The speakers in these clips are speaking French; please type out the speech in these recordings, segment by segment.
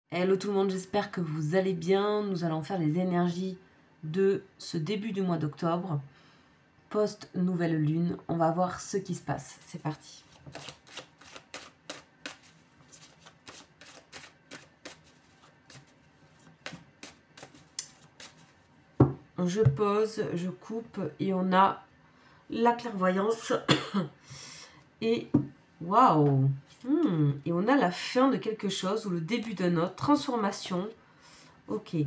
Hello tout le monde, j'espère que vous allez bien. Nous allons faire les énergies de ce début du mois d'octobre. Post-nouvelle lune, on va voir ce qui se passe. C'est parti. Je pose, je coupe et on a la clairvoyance. Et waouh! Et on a la fin de quelque chose ou le début d'un autre. Transformation. Ok.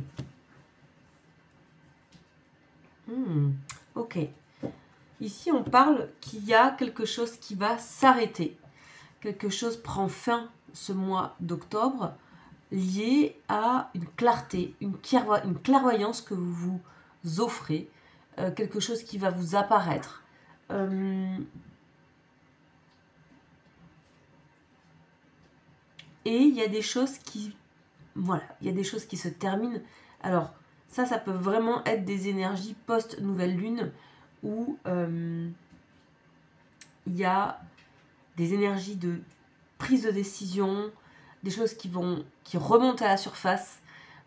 Ok. Ici, on parle qu'il y a quelque chose qui va s'arrêter. Quelque chose prend fin ce mois d'octobre lié à une clarté, une clairvoyance que vous vous offrez, quelque chose qui va vous apparaître. Et il y a des choses qui... Voilà, il y a des choses qui se terminent. Alors, ça peut vraiment être des énergies post-nouvelle lune où il y a des énergies de prise de décision, des choses qui remontent à la surface.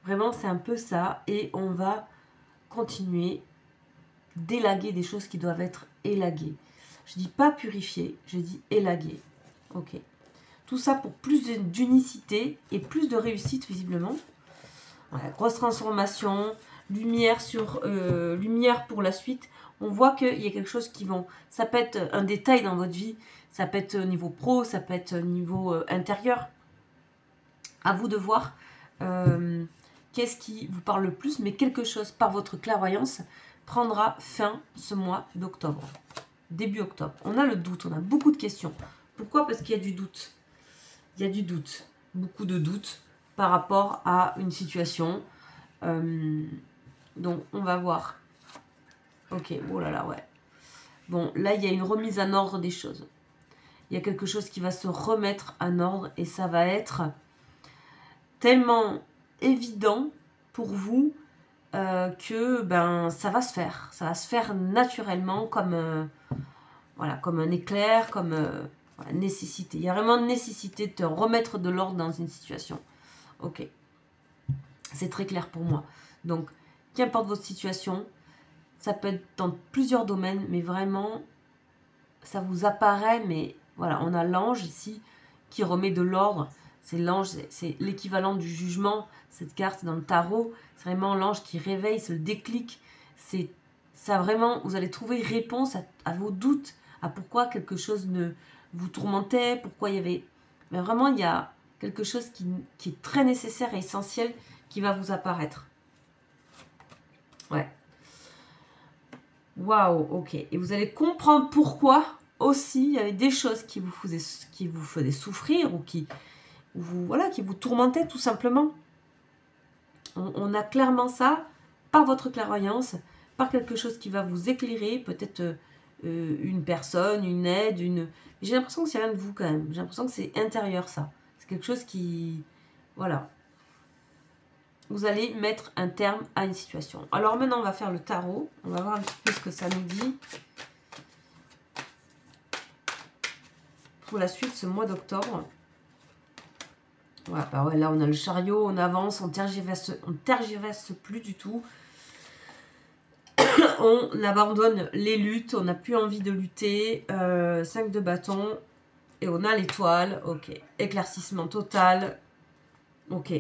Vraiment, c'est un peu ça. Et on va continuer d'élaguer des choses qui doivent être élaguées. Je dis pas purifier, je dis élaguer. Ok. Tout ça pour plus d'unicité et plus de réussite visiblement. Voilà, grosse transformation, lumière pour la suite. On voit qu'il y a quelque chose qui vont... Ça peut être un détail dans votre vie, ça peut être au niveau pro, ça peut être au niveau intérieur. À vous de voir qu'est-ce qui vous parle le plus, mais quelque chose par votre clairvoyance prendra fin ce mois d'octobre, début octobre. On a le doute, on a beaucoup de questions. Pourquoi? Parce qu'il y a du doute. Il y a du doute, beaucoup de doutes par rapport à une situation. Donc, on va voir. Ok, oh là là, ouais. Bon, là, il y a une remise en ordre des choses. Il y a quelque chose qui va se remettre en ordre et ça va être tellement évident pour vous que ben, ça va se faire. Ça va se faire naturellement comme, voilà, comme un éclair, comme voilà, nécessité. Il y a vraiment nécessité de te remettre de l'ordre dans une situation. Ok. C'est très clair pour moi. Donc, qu'importe votre situation, ça peut être dans plusieurs domaines, mais vraiment, ça vous apparaît, mais voilà, on a l'ange ici qui remet de l'ordre. C'est l'ange, c'est l'équivalent du jugement, cette carte dans le tarot. C'est vraiment l'ange qui réveille, c'est le déclic. C'est ça vraiment, vous allez trouver réponse à vos doutes, à pourquoi quelque chose ne vous tourmentait, pourquoi il y avait... Mais vraiment, il y a quelque chose qui est très nécessaire et essentiel qui va vous apparaître. Ouais. Waouh, ok. Et vous allez comprendre pourquoi aussi il y avait des choses qui vous faisaient souffrir ou qui vous tourmentaient tout simplement. On a clairement ça par votre clairvoyance, par quelque chose qui va vous éclairer, peut-être une personne, une aide, une... J'ai l'impression que c'est rien de vous quand même. J'ai l'impression que c'est intérieur ça. C'est quelque chose qui... Voilà. Vous allez mettre un terme à une situation. Alors maintenant, on va faire le tarot. On va voir un petit peu ce que ça nous dit pour la suite, ce mois d'octobre. Voilà, bah ouais, là, on a le chariot, on avance, on tergiverse plus du tout. On abandonne les luttes, on n'a plus envie de lutter. 5 de bâton. Et on a l'étoile. Ok. Éclaircissement total. Ok.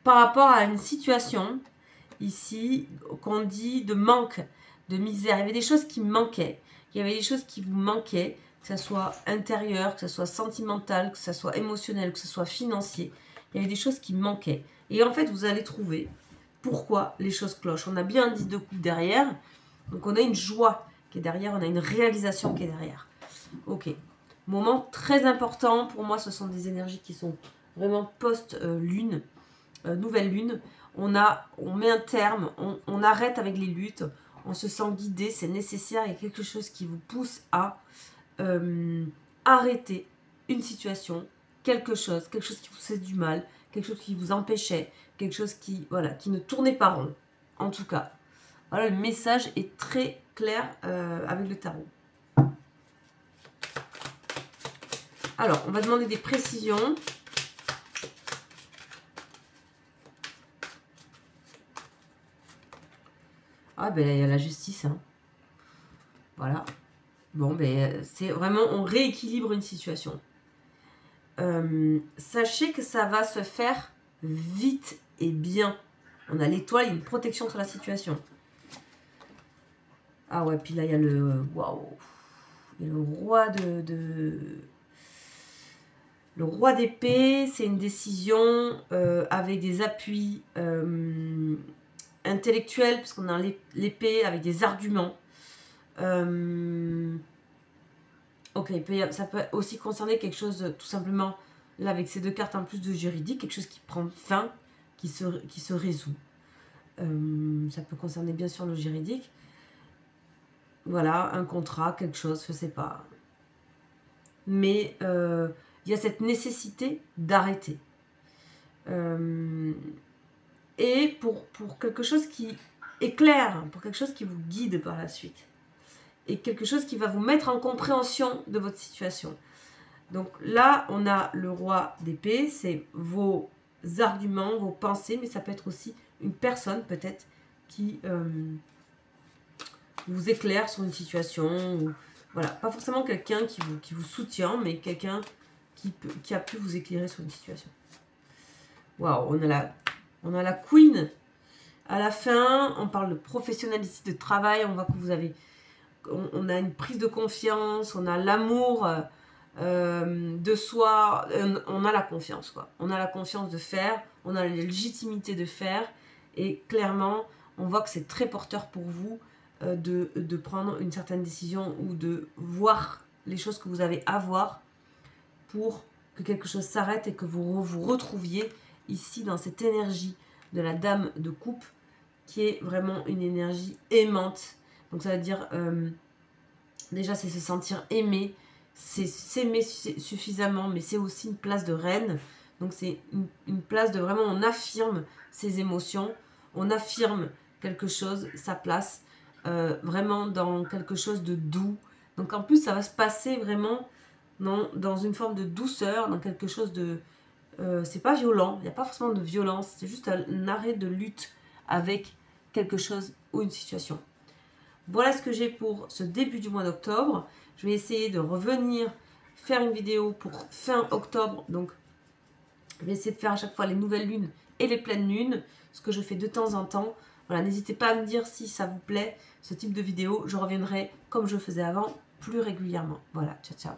Par rapport à une situation, ici, qu'on dit de manque, de misère. Il y avait des choses qui manquaient. Il y avait des choses qui vous manquaient, que ce soit intérieur, que ce soit sentimental, que ce soit émotionnel, que ce soit financier. Il y avait des choses qui manquaient. Et en fait, vous allez trouver pourquoi les choses clochent. On a bien un 10 de coupe derrière. Donc, on a une joie qui est derrière. On a une réalisation qui est derrière. Ok. Moment très important. Pour moi, ce sont des énergies qui sont vraiment post-lune, nouvelle lune. On met un terme, on arrête avec les luttes, on se sent guidé, c'est nécessaire, il y a quelque chose qui vous pousse à arrêter une situation, quelque chose qui vous faisait du mal, quelque chose qui vous empêchait, quelque chose qui ne tournait pas rond, en tout cas. Voilà, le message est très clair avec le tarot. Alors, on va demander des précisions. Ah, ben là, il y a la justice. Hein. Voilà. Bon, ben, c'est vraiment, on rééquilibre une situation. Sachez que ça va se faire vite et bien. On a l'étoile, il y a une protection sur la situation. Ah ouais, puis là, il y a le... Waouh. Il y a le roi Le roi d'épée, c'est une décision avec des appuis intellectuels, parce qu'on a l'épée avec des arguments. Ok, ça peut aussi concerner quelque chose, tout simplement, là avec ces deux cartes en plus de juridique, quelque chose qui prend fin, qui se résout. Ça peut concerner bien sûr le juridique. Voilà, un contrat, quelque chose, je sais pas. Mais il y a cette nécessité d'arrêter. Et pour quelque chose qui est clair, pour quelque chose qui vous guide par la suite. Et quelque chose qui va vous mettre en compréhension de votre situation. Donc là, on a le roi d'épée, c'est vos arguments, vos pensées, mais ça peut être aussi une personne peut-être qui vous éclaire sur une situation. Ou, voilà, pas forcément quelqu'un qui vous soutient, mais quelqu'un qui a pu vous éclairer sur une situation. Waouh, on a la queen. À la fin, on parle de professionnalisme, de travail, on voit que vous avez... On a une prise de confiance, on a l'amour de soi, on a la confiance, quoi. On a la confiance de faire, on a la légitimité de faire, et clairement, on voit que c'est très porteur pour vous de prendre une certaine décision ou de voir les choses que vous avez à voir pour que quelque chose s'arrête et que vous vous retrouviez ici dans cette énergie de la dame de coupe qui est vraiment une énergie aimante. Donc ça veut dire, déjà c'est se sentir aimé, c'est s'aimer suffisamment, mais c'est aussi une place de reine. Donc c'est une place de vraiment, on affirme ses émotions, on affirme quelque chose, sa place, vraiment dans quelque chose de doux. Donc en plus ça va se passer vraiment dans une forme de douceur, dans quelque chose de... c'est pas violent, il n'y a pas forcément de violence, c'est juste un arrêt de lutte avec quelque chose ou une situation. Voilà ce que j'ai pour ce début du mois d'octobre. Je vais essayer de revenir faire une vidéo pour fin octobre. Donc, je vais essayer de faire à chaque fois les nouvelles lunes et les pleines lunes, ce que je fais de temps en temps. Voilà, n'hésitez pas à me dire si ça vous plaît, ce type de vidéo. Je reviendrai, comme je faisais avant, plus régulièrement. Voilà, ciao, ciao.